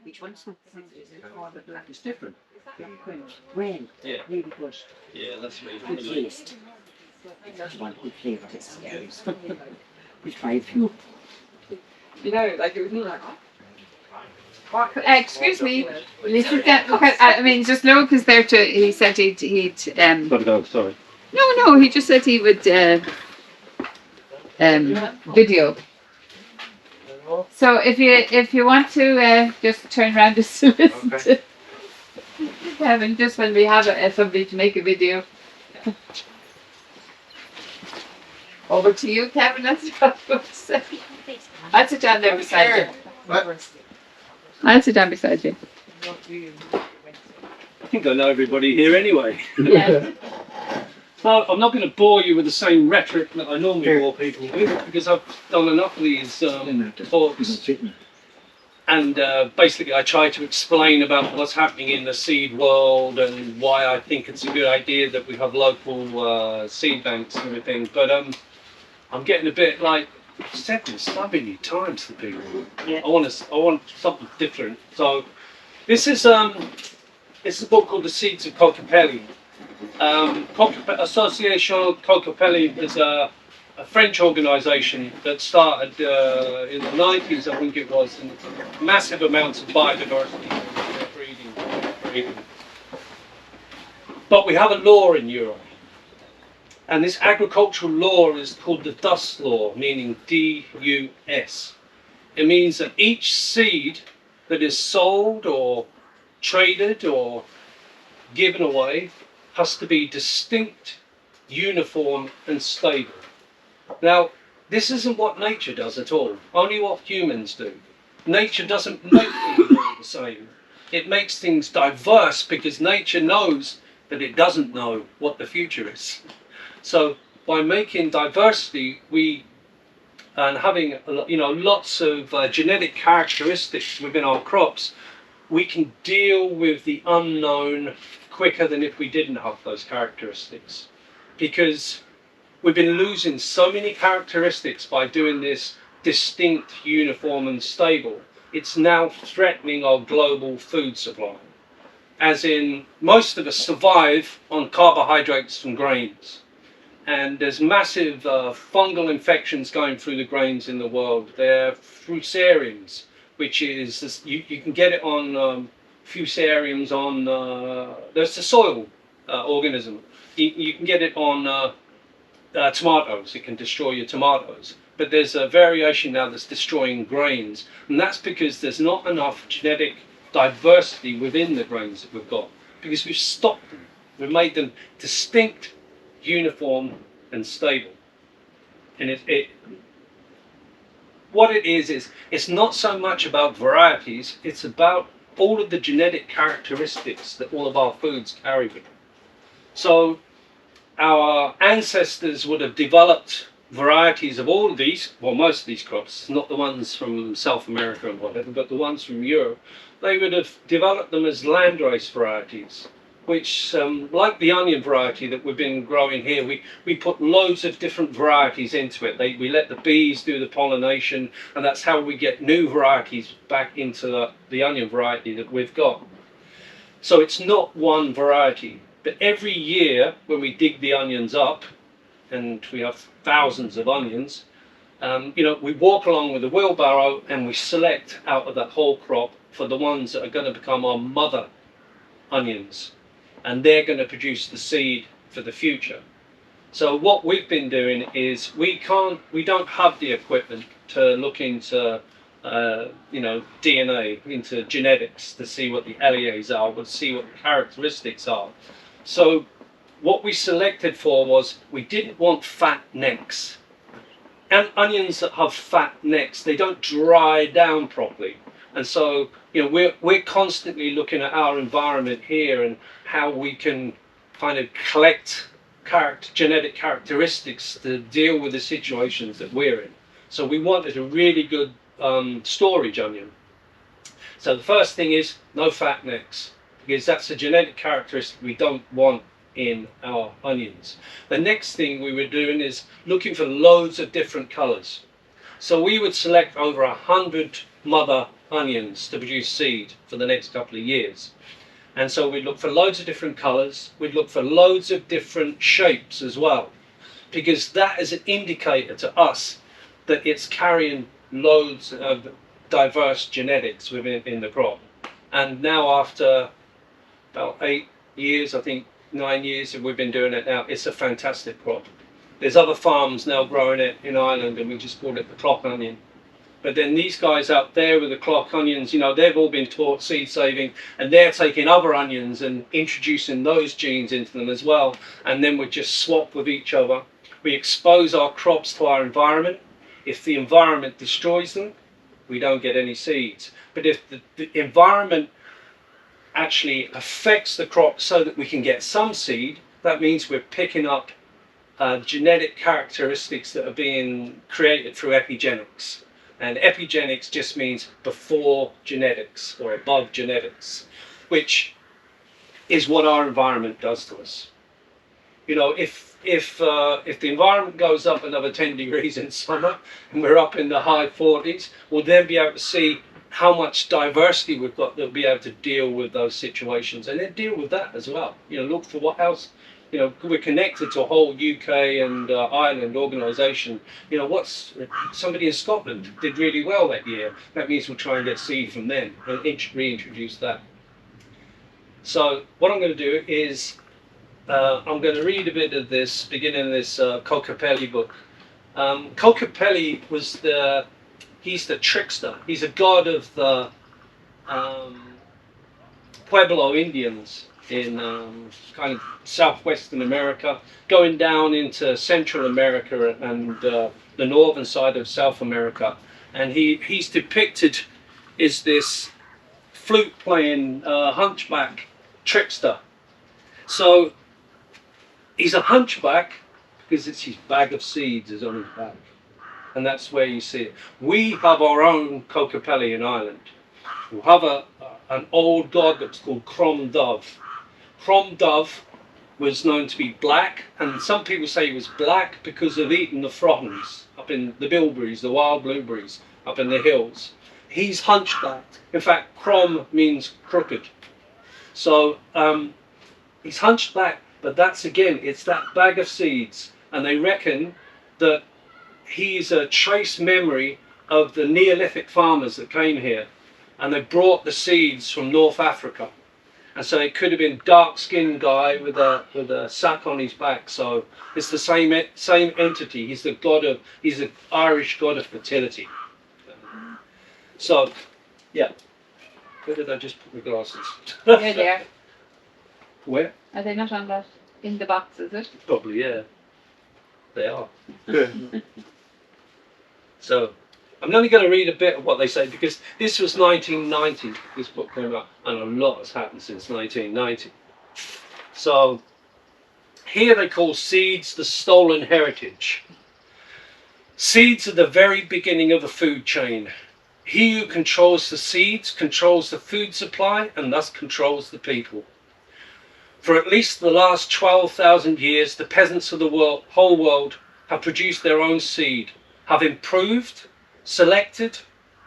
Which one's It's different. red? Yeah. Really good. Yeah, that's me. Good taste. That's one good flavour test. We try a few. You know, like it was like. Excuse me, Mr. I mean, just no, because there to he said he'd Gotta go. Sorry. no, he just said he would video. So if you want to just turn around just to listen to Kevin, just when we have somebody to make a video. Over to you, Kevin. That's what I was saying. I'll sit down there beside you. I'll sit down beside you. I think I know everybody here anyway. Yeah. Well, I'm not going to bore you with the same rhetoric that I normally bore people with, because I've done enough of these talks. And basically I try to explain about what's happening in the seed world and why I think it's a good idea that we have local seed banks and everything. But I'm getting a bit like, I've said this so many times to people. Yeah. I want something different. So this is a book called The Seeds of Cocopelli. Association Cocopelli is a French organisation that started in the 90s, I think it was, and massive amounts of biodiversity breeding. But we have a law in Europe, and this agricultural law is called the DUS law, meaning D-U-S. It means that each seed that is sold or traded or given away has to be distinct, uniform and stable. Now, this isn't what nature does at all, only what humans do. Nature doesn't make things all the same. It makes things diverse because nature knows that it doesn't know what the future is. So by making diversity, and having lots of genetic characteristics within our crops, we can deal with the unknown quicker than if we didn't have those characteristics. Because we've been losing so many characteristics by doing this distinct, uniform and stable. It's now threatening our global food supply. As in, most of us survive on carbohydrates from grains. And there's massive fungal infections going through the grains in the world. They're fusariums, which is, you can get it on fusariums on, there's a soil organism. You can get it on tomatoes. It can destroy your tomatoes. But there's a variation now that's destroying grains. And that's because there's not enough genetic diversity within the grains that we've got. Because we've stopped them. We've made them distinct, uniform and stable. And what it is it's not so much about varieties, it's about all of the genetic characteristics that all of our foods carry with them. So our ancestors would have developed varieties of all of these, well, most of these crops, not the ones from South America and whatever, but the ones from Europe. They would have developed them as landrace varieties, which, like the onion variety that we've been growing here, we put loads of different varieties into it. We let the bees do the pollination, and that's how we get new varieties back into the onion variety that we've got. So it's not one variety, but every year when we dig the onions up, and we have thousands of onions, we walk along with a wheelbarrow and we select out of that whole crop for the ones that are going to become our mother onions. And they're going to produce the seed for the future. So what we've been doing is we don't have the equipment to look into DNA, into genetics, to see what the alleles are, but to see what the characteristics are. So what we selected for was, we didn't want fat necks. And onions that have fat necks, they don't dry down properly. And so, we're constantly looking at our environment here and how we can kind of collect genetic characteristics to deal with the situations that we're in. So we wanted a really good storage onion. So the first thing is no fat necks, because that's a genetic characteristic we don't want in our onions. The next thing we were doing is looking for loads of different colors. So we would select over 100 mother onions to produce seed for the next couple of years. And so we'd look for loads of different colours, we'd look for loads of different shapes as well, because that is an indicator to us that it's carrying loads of diverse genetics within the crop. And now after about 8 years, I think 9 years that we've been doing it now, it's a fantastic crop. There's other farms now growing it in Ireland, and we just call it the clock onion. But then these guys out there with the clock onions, you know, they've all been taught seed saving, and they're taking other onions and introducing those genes into them as well. And then we just swap with each other. We expose our crops to our environment. If the environment destroys them, we don't get any seeds. But if the environment actually affects the crop so that we can get some seed, that means we're picking up genetic characteristics that are being created through epigenetics. And epigenetics just means before genetics or above genetics, which is what our environment does to us. You know, if the environment goes up another 10 degrees in summer and we're up in the high 40s, we'll then be able to see how much diversity we've got that'll be able to deal with those situations, and then deal with that as well. You know, look for what else. You know, we're connected to a whole UK and Ireland organisation. You know, somebody in Scotland did really well that year. That means we'll try and get seed from them and reintroduce that. So what I'm going to do is I'm going to read a bit of this, beginning of this Kokopelli book. Kokopelli was he's the trickster. He's a god of the Pueblo Indians in kind of southwestern America, going down into Central America and the northern side of South America. And he's depicted as this flute playing hunchback trickster. So he's a hunchback because it's his bag of seeds is on his back, and that's where you see it. We have our own Kokopelli in Ireland. We have an old god that's called Crom Dove. Crom Dove was known to be black, and some people say he was black because of eating the frottens up in the bilberries, the wild blueberries up in the hills. He's hunchbacked. In fact, Crom means crooked. So he's hunchback, but that's again, it's that bag of seeds, and they reckon that he's a trace memory of the Neolithic farmers that came here, and they brought the seeds from North Africa. And so it could have been dark-skinned guy with a sack on his back. So it's the same entity. He's the Irish god of fertility. So, yeah. Where did I just put my glasses? They're there. Where? Are they not on that? In the box, is it? Probably, yeah. They are. So, I'm only going to read a bit of what they say, because this was 1990, this book came out, and a lot has happened since 1990. So, here they call seeds the stolen heritage. Seeds are the very beginning of the food chain. He who controls the seeds controls the food supply and thus controls the people. For at least the last 12,000 years, the peasants of the whole world have produced their own seed, have improved, selected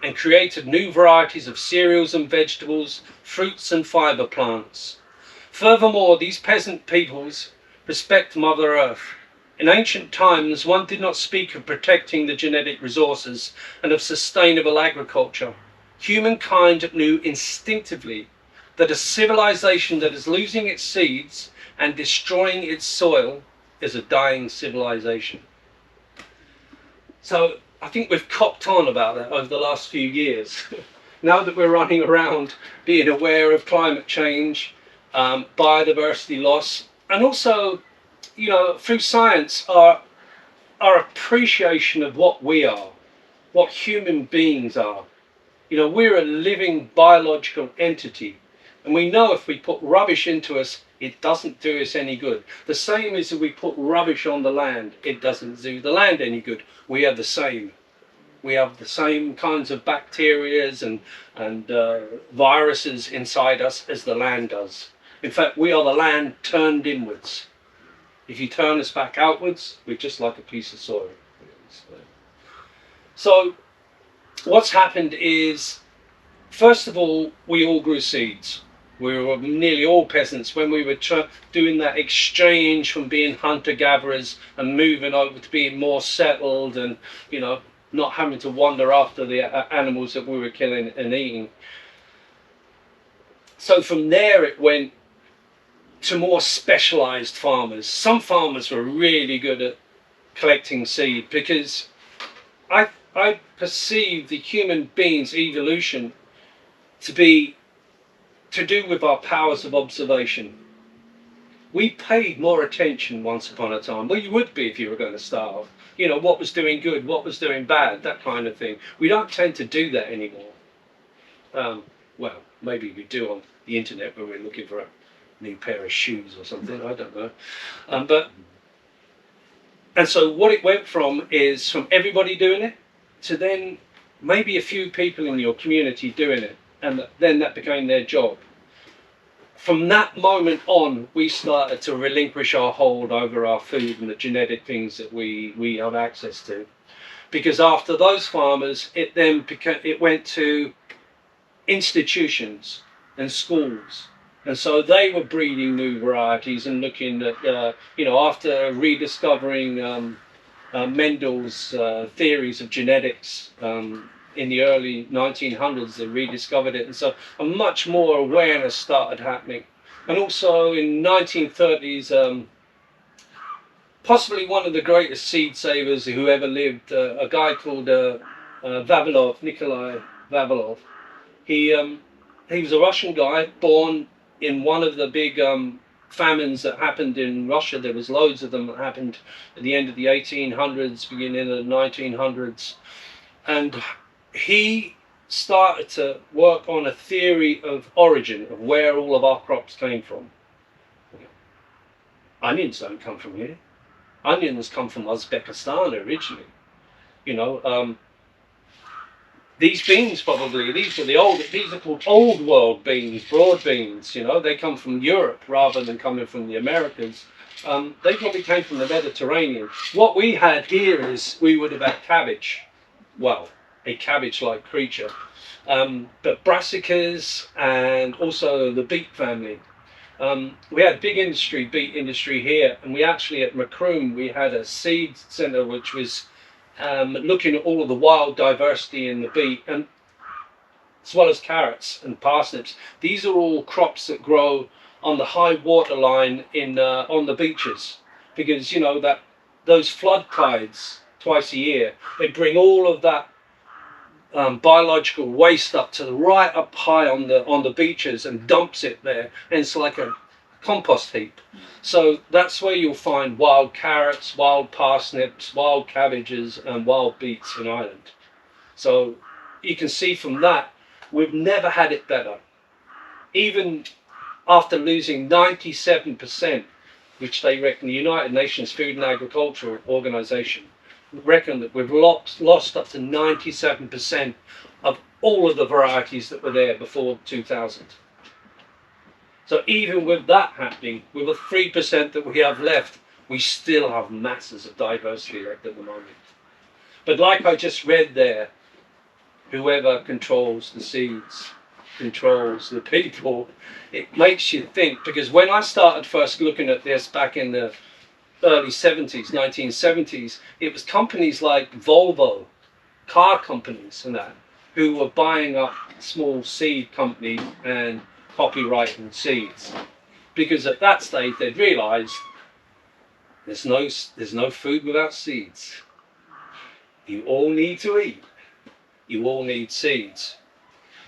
and created new varieties of cereals and vegetables, fruits and fibre plants. Furthermore, these peasant peoples respect Mother Earth. In ancient times, one did not speak of protecting the genetic resources and of sustainable agriculture. Humankind knew instinctively that a civilization that is losing its seeds and destroying its soil is a dying civilization. So I think we've copped on about that over the last few years. Now that we're running around being aware of climate change, biodiversity loss, and also, you know, through science, our appreciation of what we are, what human beings are. You know, we're a living biological entity, and we know if we put rubbish into us, it doesn't do us any good. The same as if we put rubbish on the land, it doesn't do the land any good. We are the same. We have the same kinds of bacteria and viruses inside us as the land does. In fact, we are the land turned inwards. If you turn us back outwards, we're just like a piece of soil. So what's happened is, first of all, we all grew seeds. We were nearly all peasants when we were doing that exchange from being hunter-gatherers and moving over to being more settled, and not having to wander after the animals that we were killing and eating. So from there it went to more specialized farmers. Some farmers were really good at collecting seed, because I perceive the human being's evolution to do with our powers of observation. We paid more attention once upon a time. Well, you would be if you were going to starve. What was doing good, what was doing bad, that kind of thing. We don't tend to do that anymore. Well, maybe we do on the internet when we're looking for a new pair of shoes or something, I don't know. And so what it went from is from everybody doing it to then maybe a few people in your community doing it, and then that became their job. From that moment on, we started to relinquish our hold over our food and the genetic things that we have access to. Because after those farmers, it went to institutions and schools. And so they were breeding new varieties and looking at, after rediscovering Mendel's theories of genetics in the early 1900s, they rediscovered it. And so a much more awareness started happening. And also in 1930s, possibly one of the greatest seed savers who ever lived, a guy called Vavilov, Nikolai Vavilov. He was a Russian guy born in one of the big famines that happened in Russia. There was loads of them that happened at the end of the 1800s, beginning of the 1900s. And he started to work on a theory of origin, of where all of our crops came from. Onions don't come from here. Onions come from Uzbekistan originally. These beans probably, these are called old world beans, broad beans, they come from Europe rather than coming from the Americas. They probably came from the Mediterranean. What we had here is, we would have had cabbage. Well, a cabbage-like creature. But brassicas and also the beet family. We had big beet industry here, and we actually at Macroom, we had a seed centre which was looking at all of the wild diversity in the beet, and as well as carrots and parsnips. These are all crops that grow on the high water line on the beaches, because that those flood tides twice a year, they bring all of that biological waste up to the right up high on the beaches and dumps it there, and it's like a compost heap. So that's where you'll find wild carrots, wild parsnips, wild cabbages and wild beets in Ireland. So you can see from that, we've never had it better. Even after losing 97%, which they reckon, the United Nations Food and Agriculture Organization reckon that we've lost up to 97% of all of the varieties that were there before 2000. So even with that happening, with the 3% that we have left, we still have masses of diversity left at the moment. But like I just read there, whoever controls the seeds controls the people. It makes you think, because when I started first looking at this back in the early 70s, 1970s, it was companies like Volvo, car companies and that, who were buying up small seed companies and copyrighting seeds. Because at that stage they'd realised there's no food without seeds. You all need to eat. You all need seeds.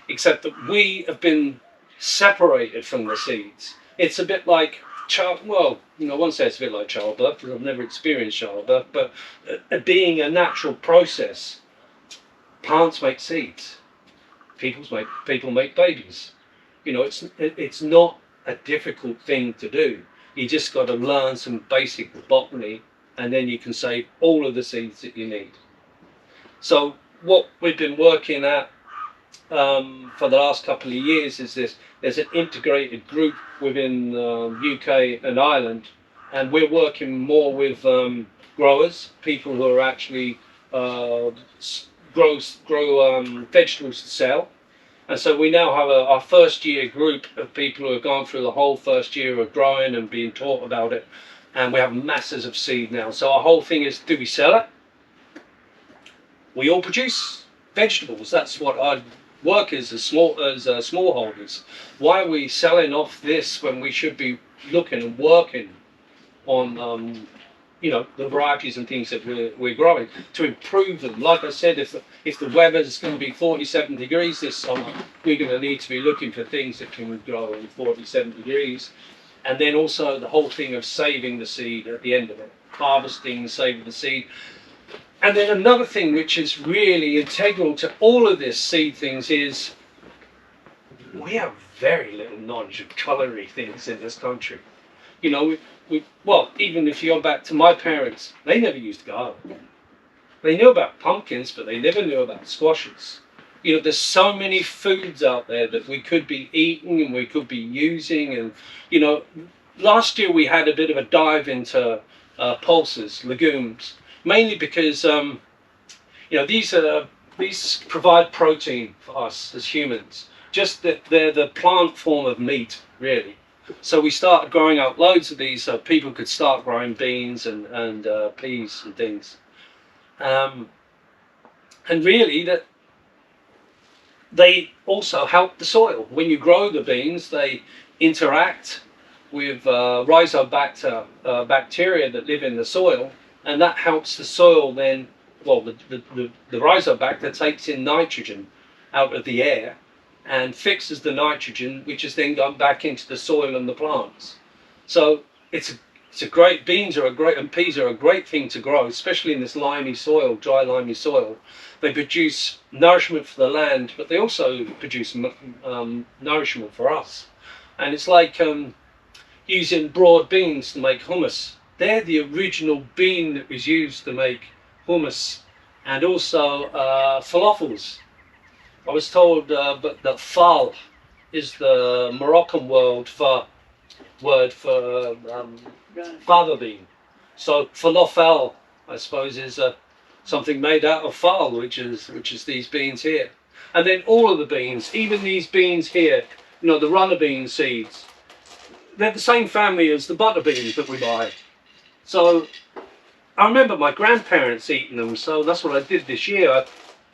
Except that we have been separated from the seeds. It's a bit like I won't say it's a bit like childbirth, because I've never experienced childbirth, but being a natural process, plants make seeds, people make babies. It's not a difficult thing to do. You just got to learn some basic botany, and then you can save all of the seeds that you need. So what we've been working at for the last couple of years is there's an integrated group within UK and Ireland, and we're working more with growers, people who are actually grow vegetables to sell. And so we now have our first year group of people who have gone through the whole first year of growing and being taught about it. And we have masses of seed now. So our whole thing is, do we sell it? We all produce vegetables. That's what our work is as smallholders. Why are we selling off this when we should be looking and working on the varieties and things that we're growing to improve them? Like I said, if the weather is going to be 47 degrees this summer, we're going to need to be looking for things that can grow in 47 degrees. And then also the whole thing of saving the seed at the end of it, harvesting, saving the seed. And then another thing which is really integral to all of this seed things is we have very little knowledge of culinary things in this country. Well, even if you go back to my parents, they never used garlic. They knew about pumpkins, but they never knew about squashes. There's so many foods out there that we could be eating and we could be using. And, last year we had a bit of a dive into pulses, legumes, mainly because, these provide protein for us as humans. Just that they're the plant form of meat, really. So we started growing out loads of these so people could start growing beans and peas and things. And really that they also help the soil. When you grow the beans, they interact with rhizobacter bacteria that live in the soil, and that helps the soil then, well, the rhizobacter takes in nitrogen out of the air and fixes the nitrogen, which is then gone back into the soil and the plants. So it's a great, beans are a great, and peas are a great thing to grow, especially in this limey soil, dry limey soil. They produce nourishment for the land, but they also produce nourishment for us. And it's like using broad beans to make hummus. They're the original bean that was used to make hummus, and also falafels. I was told that fal is the Moroccan word for fava bean. So falafel, I suppose, is something made out of fal, which is these beans here. And then all of the beans, even these beans here, the runner bean seeds, they're the same family as the butter beans that we buy. So I remember my grandparents eating them, so that's what I did this year.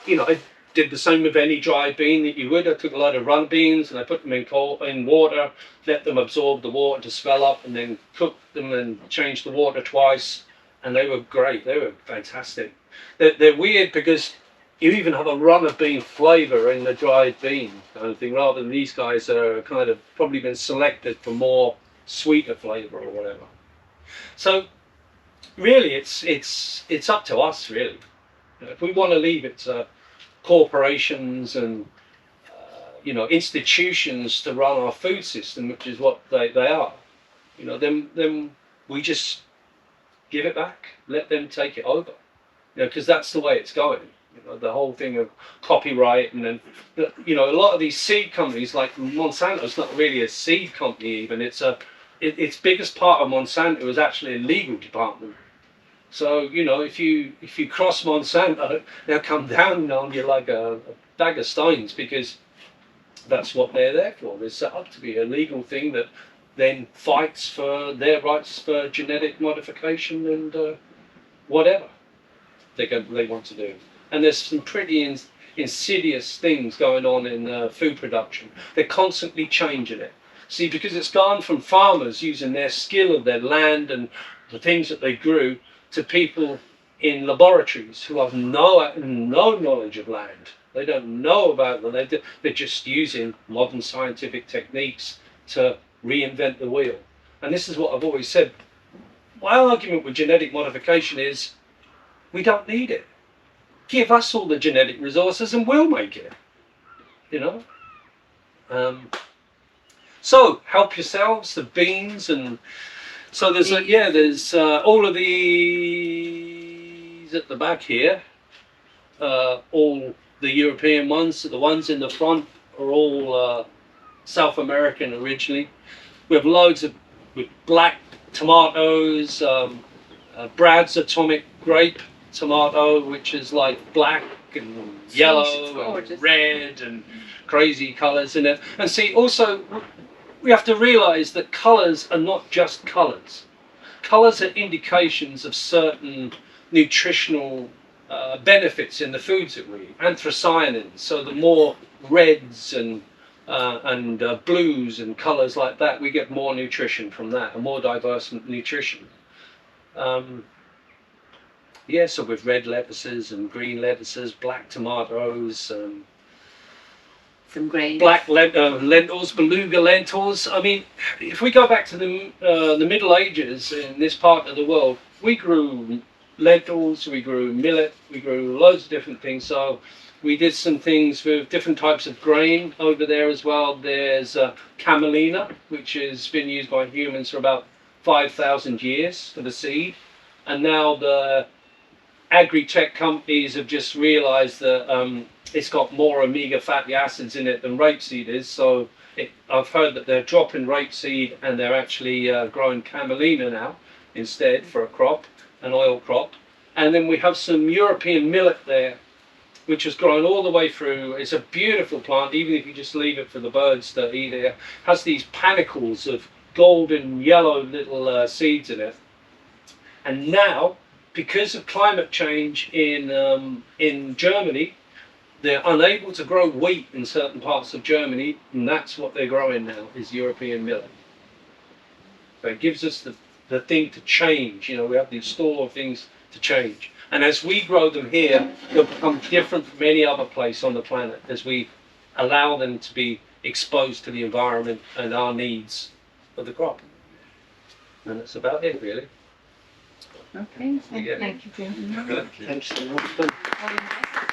I did the same with any dried bean that you would. I took a lot of run beans and I put them in water, let them absorb the water to swell up, and then cooked them and changed the water twice. And they were great. They were fantastic. They're weird because you even have a runner bean flavour in the dried bean kind of thing, rather than these guys that are kind of probably been selected for more sweeter flavour or whatever. So really, it's up to us, really. If we want to leave it to corporations and institutions to run our food system, which is what they are, then we just give it back, let them take it over, because that's the way it's going. The whole thing of copyright, and then a lot of these seed companies, like Monsanto's not really a seed company even. Its biggest part of Monsanto is actually a legal department. So if you cross Monsanto, they'll come down on you like a bag of stones, because that's what they're there for. They're set up to be a legal thing that then fights for their rights for genetic modification and whatever they want to do. And there's some pretty insidious things going on in food production. They're constantly changing it. See, because it's gone from farmers using their skill of their land and the things that they grew to people in laboratories who have no knowledge of land. They don't know about them. They're just using modern scientific techniques to reinvent the wheel. And this is what I've always said. My argument with genetic modification is we don't need it. Give us all the genetic resources and we'll make it. So help yourselves, the beans, and so there's all of these at the back here. All the European ones, the ones in the front are all South American originally. We have loads of black tomatoes, Brad's atomic grape tomato, which is like black and yellow and gorgeous. red and crazy colours in it. And see, also, we have to realise that colours are not just colours. Colours are indications of certain nutritional benefits in the foods that we eat. Anthocyanins, so the more reds and blues and colours like that, we get more nutrition from that, a more diverse nutrition. Yeah, so with red lettuces and green lettuces, black tomatoes, Some grains. black lentils, beluga lentils. I mean, if we go back to the Middle Ages in this part of the world, we grew lentils, we grew millet, we grew loads of different things. So we did some things with different types of grain over there as well. There's camelina, which has been used by humans for about 5,000 years for the seed. And now the agri-tech companies have just realized that it's got more omega fatty acids in it than rapeseed is. So I've heard that they're dropping rapeseed and they're actually growing camelina now instead for a crop, an oil crop. And then we have some European millet there, which has grown all the way through. It's a beautiful plant, even if you just leave it for the birds to eat it. It has these panicles of golden yellow little seeds in it. And now, because of climate change in Germany, they're unable to grow wheat in certain parts of Germany, and that's what they're growing now, is European millet. So it gives us the thing to change. You know, we have the store of things to change. And as we grow them here, they'll become different from any other place on the planet as we allow them to be exposed to the environment and our needs of the crop. And that's about it, really. Okay, Yeah. thank you very much. Thanks so much.